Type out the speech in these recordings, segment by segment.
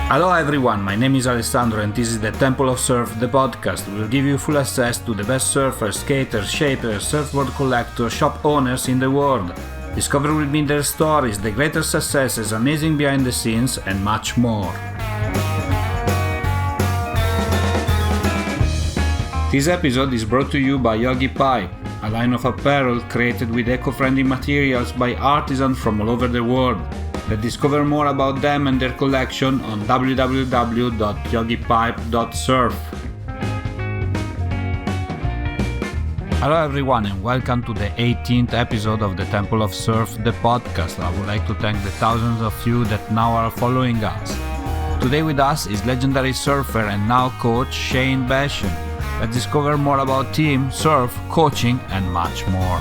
Hello everyone, my name is Alessandro and this is the Temple of Surf, the podcast. We'll give you full access to the best surfers, skaters, shapers, surfboard collectors, shop owners in the world. Discover with me their stories, the greater successes, amazing behind the scenes, and much more. This episode is brought to you by Yogi Pipe, a line of apparel created with eco-friendly materials by artisans from all over the world. Let's discover more about them and their collection on www.yogipipe.surf. Hello everyone and welcome to the 18th episode of the Temple of Surf, the podcast. I would like to thank the thousands of you that now are following us. Today with us is legendary surfer and now coach Shane Beschen. Let's discover more about team, surf, coaching and much more.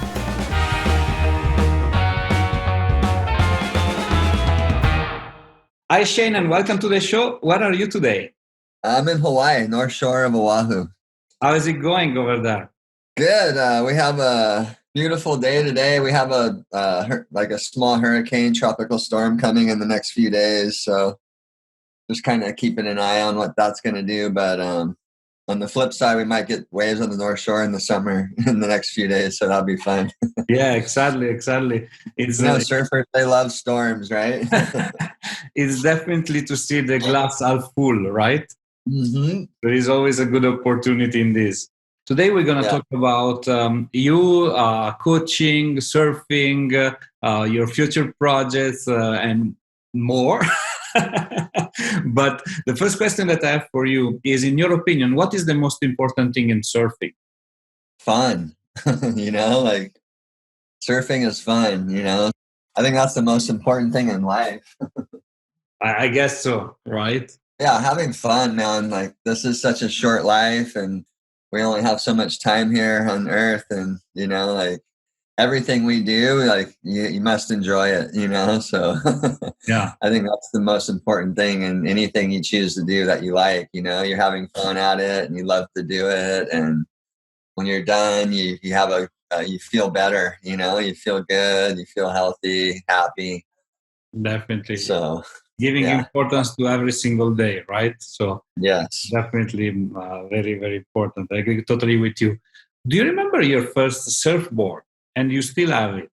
Hi Shane and welcome to the show. Where are you today? I'm in Hawaii, North Shore of Oahu. How is it going over there? Good. We have a beautiful day today. We have a small hurricane, tropical storm coming in the next few days. So just kind of keeping an eye on what that's going to do. But on the flip side, we might get waves on the North Shore in the summer in the next few days. So that'll be fun. Yeah, exactly. It's surfers, they love storms, right? It's definitely to see the glass half full, right? Mm-hmm. There is always a good opportunity in this. Today we're going to talk about you coaching, surfing, your future projects, and more. But the first question that I have for you is, in your opinion, what is the most important thing in surfing? Fun. Surfing is fun, I think that's the most important thing in life. I guess so, right? Yeah, having fun, man. Like, this is such a short life and we only have so much time here on earth, and everything we do, you must enjoy it, so yeah, I think that's the most important thing in anything you choose to do that you like. You're having fun at it and you love to do it, and when you're done you have you feel better, you feel good, you feel healthy, happy. Definitely. So giving importance to every single day, right? So yes, definitely very, very important. I agree totally with you. Do you remember your first surfboard? And you still have it?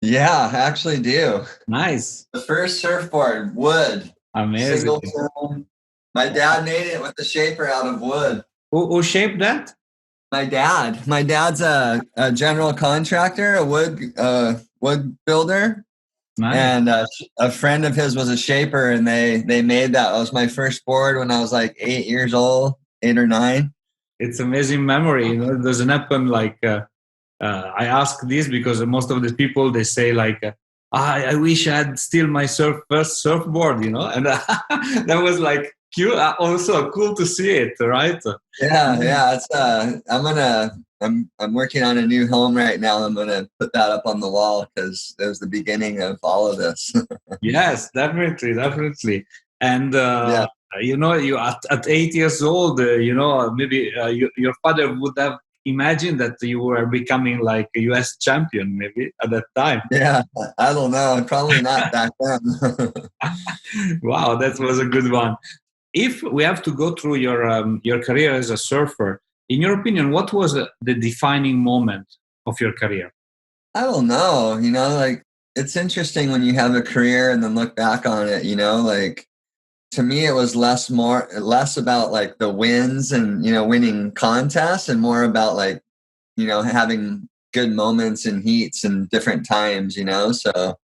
Yeah, I actually do. Nice. The first surfboard, wood. Amazing. Single tone. My dad made it with the shaper out of wood. Who shaped that? My dad. My dad's a general contractor, a wood builder. Nice. And a friend of his was a shaper, and they made that. It was my first board when I was like 8 years old, 8 or 9. It's amazing memory. It doesn't happen like... I ask this because most of the people, they say I wish I had still my first surfboard, and that was like cute, also cool to see it, right? Yeah. It's I'm working on a new home right now. I'm gonna put that up on the wall because it was the beginning of all of this. Yes, definitely. And you at 8 years old, maybe your father would have imagine that you were becoming like a US champion maybe at that time. Yeah, I don't know. Probably not back then. Wow, that was a good one. If we have to go through your career as a surfer, in your opinion, what was the defining moment of your career? I don't know. It's interesting when you have a career and then look back on it, to me, it was less about like the wins and, winning contests, and more about having good moments and heats and different times, so,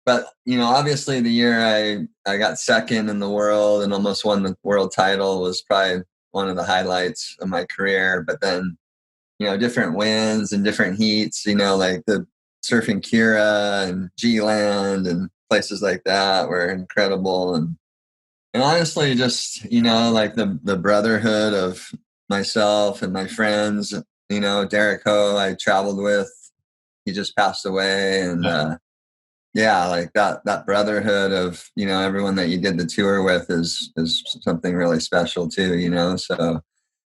but, obviously the year I got second in the world and almost won the world title was probably one of the highlights of my career. But then, different wins and different heats, like the surfing Kira and G-Land and places like that were incredible. And honestly, just, the brotherhood of myself and my friends, Derek Ho, I traveled with, he just passed away. And that brotherhood of, everyone that you did the tour with is something really special too, so.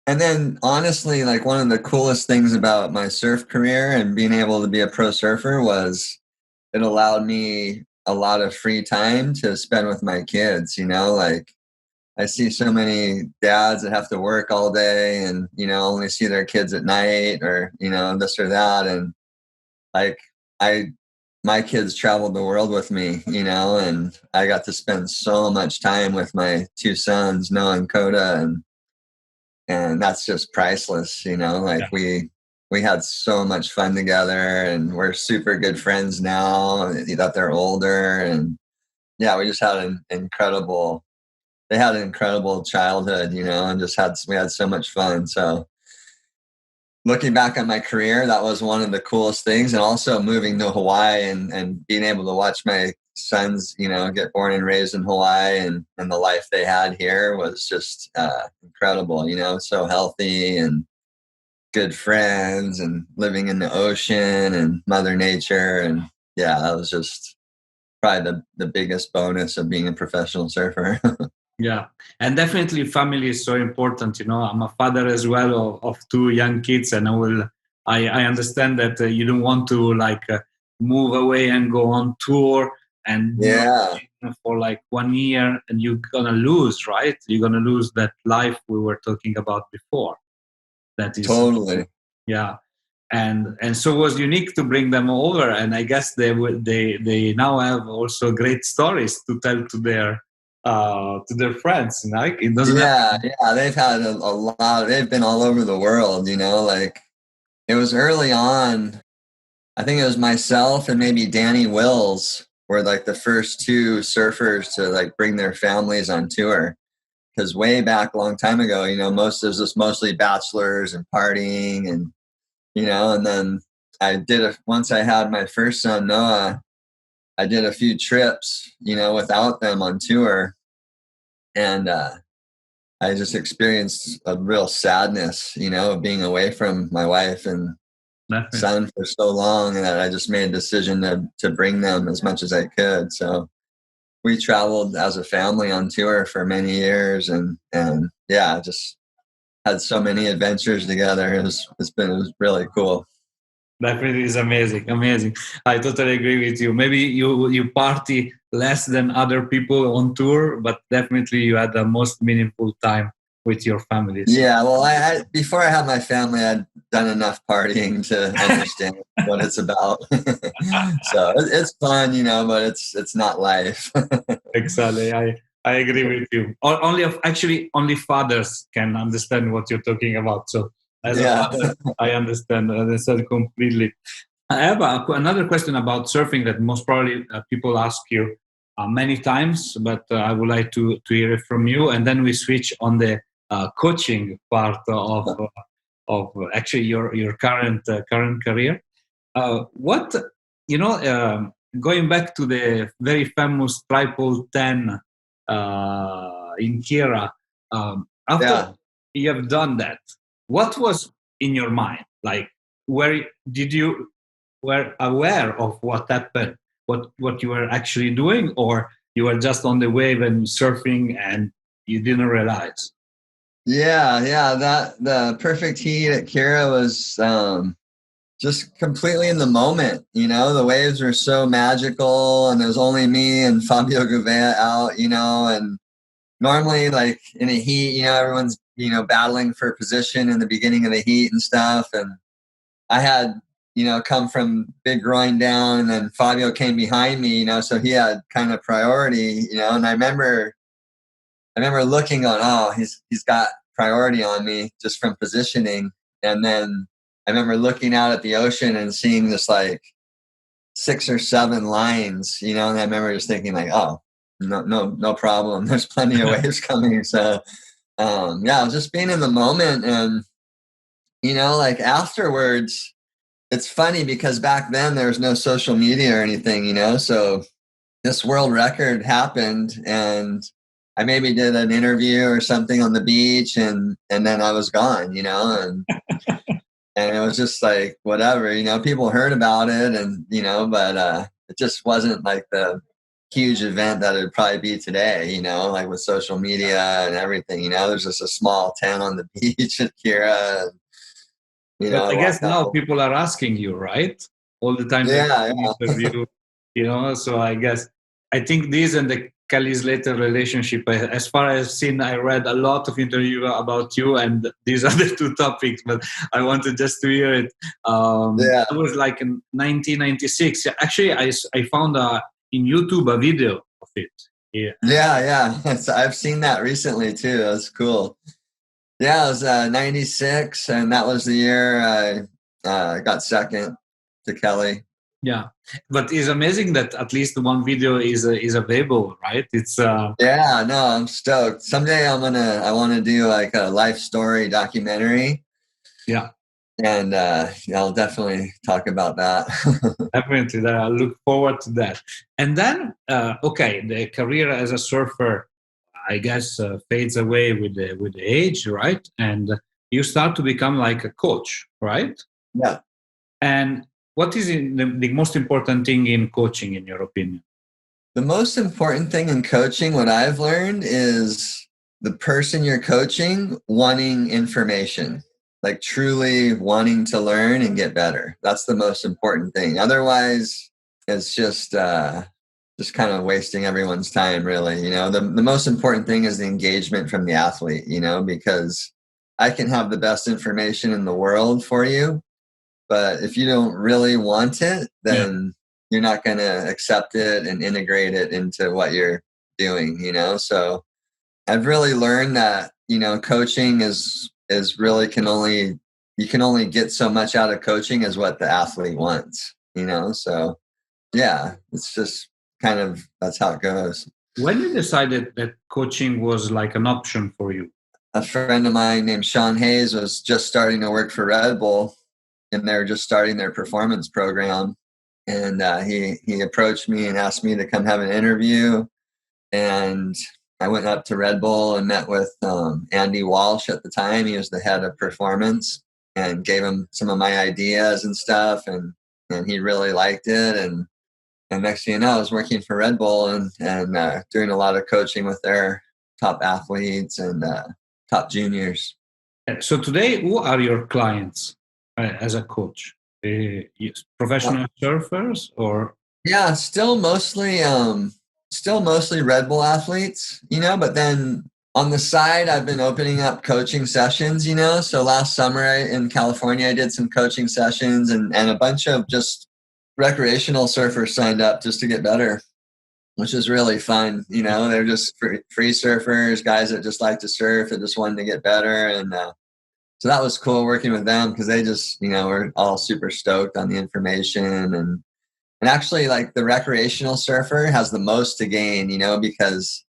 And then honestly, one of the coolest things about my surf career and being able to be a pro surfer was it allowed me a lot of free time to spend with my kids, I see so many dads that have to work all day and, only see their kids at night or, this or that. And like, my kids traveled the world with me, and I got to spend so much time with my two sons, Noah and Coda. And that's just priceless, like we had so much fun together and we're super good friends now that they're older. And yeah, we just had they had an incredible childhood, and we had so much fun. So looking back on my career, that was one of the coolest things. And also moving to Hawaii and being able to watch my sons, get born and raised in Hawaii and the life they had here was just incredible, so healthy and good friends and living in the ocean and Mother Nature. And yeah, that was just probably the biggest bonus of being a professional surfer. Yeah, and definitely family is so important. I'm a father as well of two young kids, and I understand that you don't want to move away and go on tour and for like 1 year, and you're gonna lose, right? You're gonna lose that life we were talking about before. That is totally. Yeah, and so it was unique to bring them over, and I guess they now have also great stories to tell to their friends. Like it doesn't. Yeah, they've had a lot. They've been all over the world. Like it was early on. I think it was myself and maybe Danny Wills were like the first two surfers to like bring their families on tour. Because way back a long time ago, it was just mostly bachelors and partying and, and then once I had my first son, Noah, I did a few trips, without them on tour. And I just experienced a real sadness, of being away from my wife and son for so long, and that I just made a decision to bring them as much as I could. So we traveled as a family on tour for many years, and yeah, just had so many adventures together. It was really cool. Definitely is amazing. I totally agree with you. Maybe you party less than other people on tour, but definitely you had the most meaningful time with your family. Yeah, well, I before I had my family, I'd done enough partying to understand what it's about. So it's fun, but it's not life. Exactly. I agree with you. Only fathers can understand what you're talking about. So as a father, I understand completely. I have another question about surfing that most probably people ask you many times, but I would like to hear it from you, and then we switch on the coaching part of actually your current career. What going back to the very famous triple 10 in Kira, after you have done that, what was in your mind? Like, were aware of what happened, what you were actually doing, or you were just on the wave and surfing and you didn't realize? Yeah, that the perfect heat at Kira was just completely in the moment. The waves were so magical, and it was only me and Fabio Gouveia out, and normally like in a heat, everyone's, battling for position in the beginning of the heat and stuff. And I had, come from big groin down, and then Fabio came behind me, so he had kind of priority, and I remember looking on, oh, he's got priority on me just from positioning. And then I remember looking out at the ocean and seeing this like 6 or 7 lines, and I remember just thinking like, oh, no problem. There's plenty of waves coming. So, I was just being in the moment. And, like afterwards, it's funny because back then there was no social media or anything, so this world record happened, and I maybe did an interview or something on the beach, and then I was gone, and and it was just like whatever, people heard about it, and but it just wasn't like the huge event that it'd probably be today, like with social media and everything. There's just a small tent on the beach at Kira. And, but I guess now people are asking you, right, all the time. Yeah. Interview, so I think this and Kelly Slater relationship. As far as I've seen, I read a lot of interview about you and these other two topics, but I wanted just to hear it. Yeah. It was like in 1996. Actually, I found in YouTube a video of it. Yeah. Yeah. I've seen that recently too. That's cool. Yeah, it was 96, and that was the year I got second to Kelly. Yeah, but it's amazing that at least one video is available, right? It's Yeah, no, I'm stoked. Someday I want to do like a life story documentary. Yeah, and I'll definitely talk about that. definitely. I look forward to that. And then, okay, the career as a surfer, I guess, fades away with the age, right? And you start to become like a coach, right? Yeah. And what is the most important thing in coaching, in your opinion? The most important thing in coaching, what I've learned, is the person you're coaching wanting information, like truly wanting to learn and get better. That's the most important thing. Otherwise, it's just kind of wasting everyone's time, really. The most important thing is the engagement from the athlete, because I can have the best information in the world for you, but if you don't really want it, then you're not going to accept it and integrate it into what you're doing, So I've really learned that, coaching is really you can only get so much out of coaching as what the athlete wants, So yeah, it's just kind of, that's how it goes. When you decided that coaching was like an option for you? A friend of mine named Sean Hayes was just starting to work for Red Bull, and they're just starting their performance program. And he approached me and asked me to come have an interview. And I went up to Red Bull and met with Andy Walsh at the time. He was the head of performance, and gave him some of my ideas and stuff. And he really liked it. And next thing you know, I was working for Red Bull and doing a lot of coaching with their top athletes and top juniors. So today, who are your clients as a coach? Professional surfers, or? Yeah, still mostly Red Bull athletes, but then on the side, I've been opening up coaching sessions, So last summer in California, I did some coaching sessions, and a bunch of just recreational surfers signed up just to get better, which is really fun. They're just free surfers, guys that just like to surf and just wanted to get better. And so that was cool working with them, because they just, were all super stoked on the information. And actually, like, the recreational surfer has the most to gain, because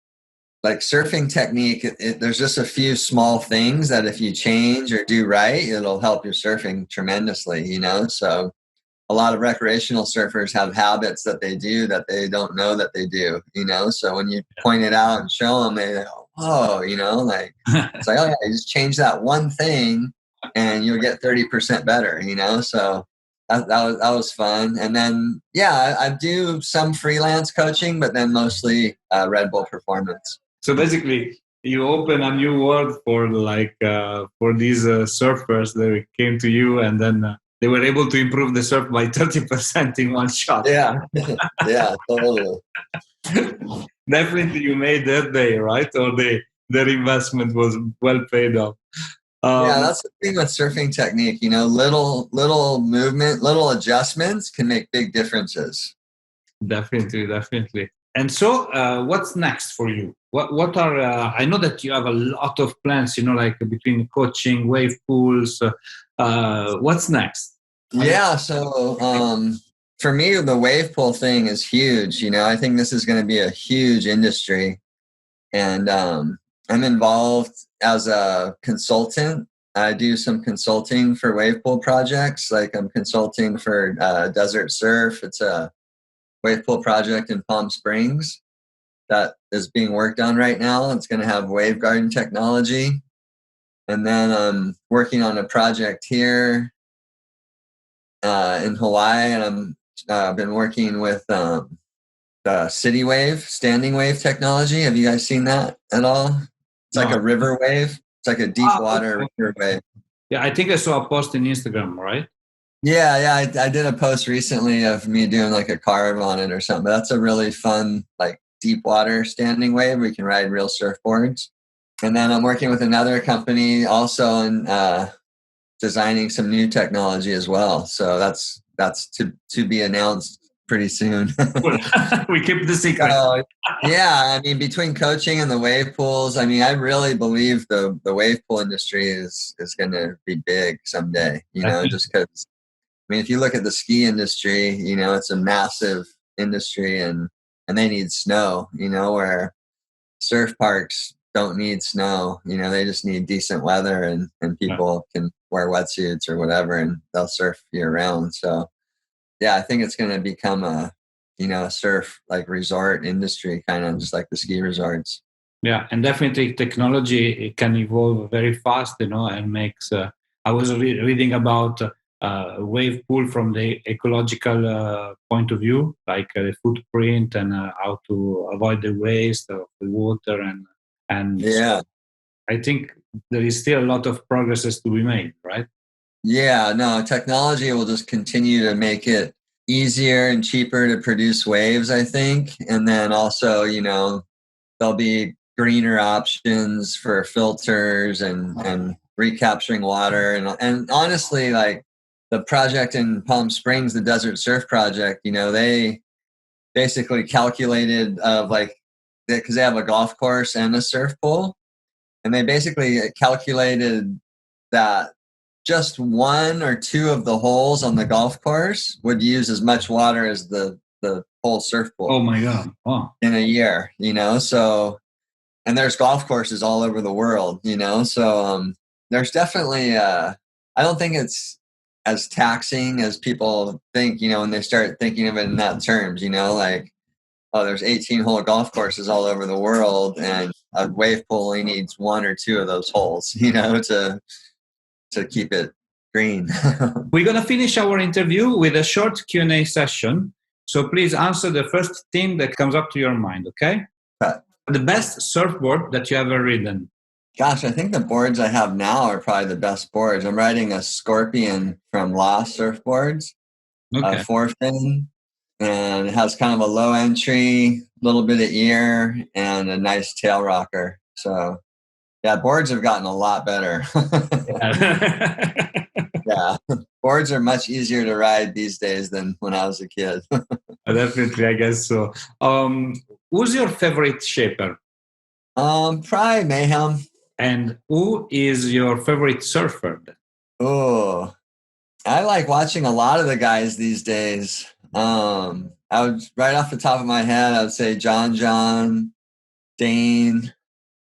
like surfing technique, there's just a few small things that if you change or do right, it'll help your surfing tremendously, So a lot of recreational surfers have habits that they do that they don't know that they do, So when you point it out and show them, they go, "Oh," like, it's like, "Oh yeah, you just change that one thing and you'll get 30% better," So that was fun. And then, yeah, I do some freelance coaching, but then mostly Red Bull performance. So basically, you open a new world for for these surfers that came to you, and then they were able to improve the surf by 30% in one shot. Yeah, yeah, totally. Definitely, you made their day, right? Or their investment was well paid off. Yeah, that's the thing with surfing technique. Little movement, little adjustments can make big differences. Definitely. And so, what's next for you? What are I know that you have a lot of plans, like between coaching, wave pools. What's next? Yeah, so for me, the wave pool thing is huge. I think this is going to be a huge industry, and I'm involved as a consultant. I do some consulting for wave pool projects. Like, I'm consulting for Desert Surf. It's a wave pool project in Palm Springs that is being worked on right now. It's going to have wave garden technology. And then I'm working on a project here in Hawaii, and I've been working with the City Wave, standing wave technology. Have you guys seen that at all? It's like a river wave. It's like a deep water river wave. Yeah, I think I saw a post in Instagram, right? Yeah. I did a post recently of me doing like a carve on it or something. But that's a really fun, like, deep water standing wave. We can ride real surfboards. And then I'm working with another company also in designing some new technology as well. So that's to be announced pretty soon. We keep the secret. Yeah, I mean, between coaching and the wave pools, I mean, I really believe the wave pool industry is going to be big someday, just because, I mean, if you look at the ski industry, it's a massive industry and they need snow, where surf parks don't need snow, they just need decent weather and people can wear wetsuits or whatever and they'll surf year round. So yeah, I think it's going to become a surf like resort industry, kind of just like the ski resorts. Yeah, and definitely technology, it can evolve very fast, and makes. I was reading about wave pool from the ecological point of view, like the footprint and how to avoid the waste of the water, and yeah, I think there is still a lot of progresses to be made, right? Yeah, no, technology will just continue to make it easier and cheaper to produce waves, I think. And then also, there'll be greener options for filters and recapturing water. And honestly, like the project in Palm Springs, the Desert Surf Project, they basically calculated because they have a golf course and a surf pool. And they basically calculated that just one or two of the holes on the golf course would use as much water as the whole surf pool. Oh my God. Oh. In a year, so, and there's golf courses all over the world, so there's definitely, I don't think it's as taxing as people think, when they start thinking of it in that terms, like, oh, there's 18-hole golf courses all over the world and a wave pool only needs one or two of those holes, to keep it green. We're going to finish our interview with a short Q&A session. So please answer the first thing that comes up to your mind, okay? The best surfboard that you ever ridden? Gosh, I think the boards I have now are probably the best boards. I'm riding a Scorpion from Lost Surfboards, okay. A 4-fin, and it has kind of a low entry, little bit of ear, and a nice tail rocker. So yeah, boards have gotten a lot better. Yeah, boards are much easier to ride these days than when I was a kid. Definitely, I guess so. Who's your favorite shaper? Probably Mayhem. And who is your favorite surfer? Oh, I like watching a lot of the guys these days. I would, right off the top of my head, I would say John, Dane.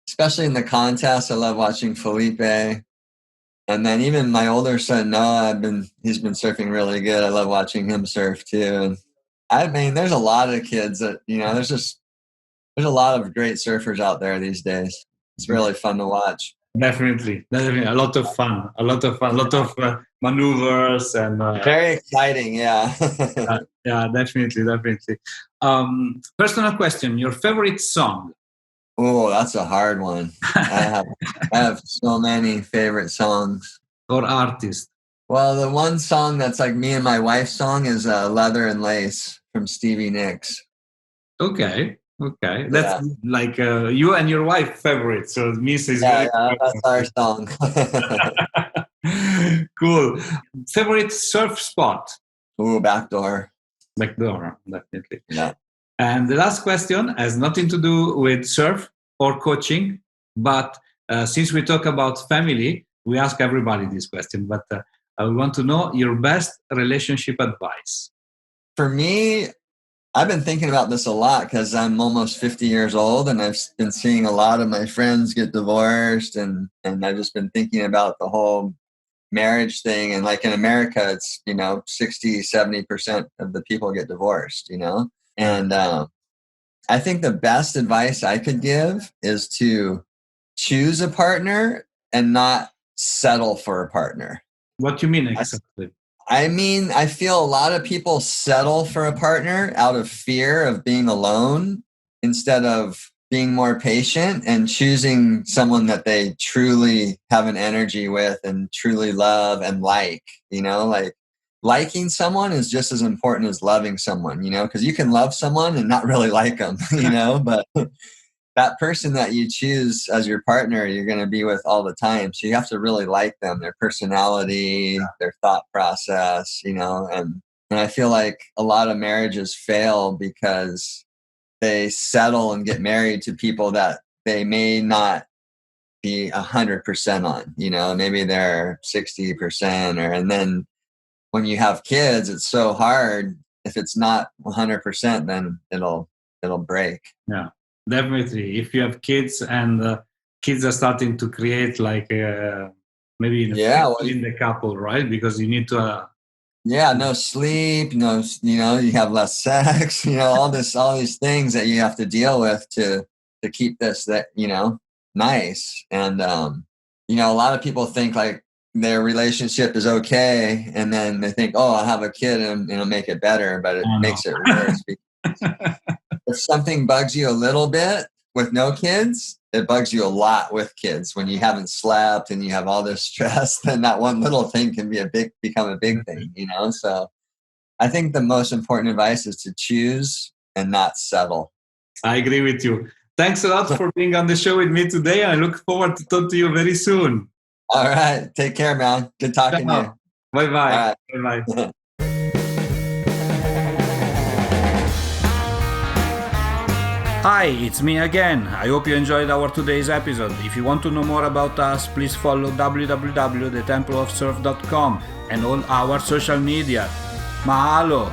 Especially in the contest, I love watching Felipe. And then even my older son, Noah, he's been surfing really good. I love watching him surf too. And I mean, there's a lot of kids that, there's a lot of great surfers out there these days. It's really fun to watch. Definitely. A lot of fun, a lot of maneuvers and very exciting. Yeah. Yeah, definitely. Personal question, your favorite song? Oh, that's a hard one. I have so many favorite songs. Or artist? Well, the one song that's like me and my wife's song is Leather and Lace from Stevie Nicks. Okay. That's like you and your wife favorite. So Miss is yeah, that's our song. Cool. Favorite surf spot? Ooh, Backdoor, definitely. Yeah. And the last question has nothing to do with surf or coaching, but since we talk about family, we ask everybody this question, but I want to know your best relationship advice. For me, I've been thinking about this a lot because I'm almost 50 years old and I've been seeing a lot of my friends get divorced and I've just been thinking about the whole marriage thing. And like in America, it's, 60, 70% of the people get divorced, And I think the best advice I could give is to choose a partner and not settle for a partner. What do you mean exactly? I mean, I feel a lot of people settle for a partner out of fear of being alone instead of being more patient and choosing someone that they truly have an energy with and truly love and like, like liking someone is just as important as loving someone, because you can love someone and not really like them, but that person that you choose as your partner, you're going to be with all the time. So you have to really like them, their personality, their thought process, and I feel like a lot of marriages fail because they settle and get married to people that they may not be 100% on, maybe they're 60% and then when you have kids, it's so hard. If it's not 100%, then it'll break. Yeah, definitely. If you have kids and kids are starting to create like maybe in the couple, right? Because you need to. No sleep, you have less sex, all these things that you have to deal with to keep this nice. And a lot of people think like their relationship is okay, and then they think, oh, I'll have a kid and it'll make it better, but it makes it worse. If something bugs you a little bit with no kids, it bugs you a lot with kids. When you haven't slept and you have all this stress, then that one little thing can become a big thing, So I think the most important advice is to choose and not settle. I agree with you. Thanks a lot for being on the show with me today. I look forward to talk to you very soon. All right. Take care, man. Good talking to you. Bye-bye. Right. Bye-bye. Hi, it's me again. I hope you enjoyed our today's episode. If you want to know more about us, please follow www.templeofsurf.com and all our social media. Mahalo!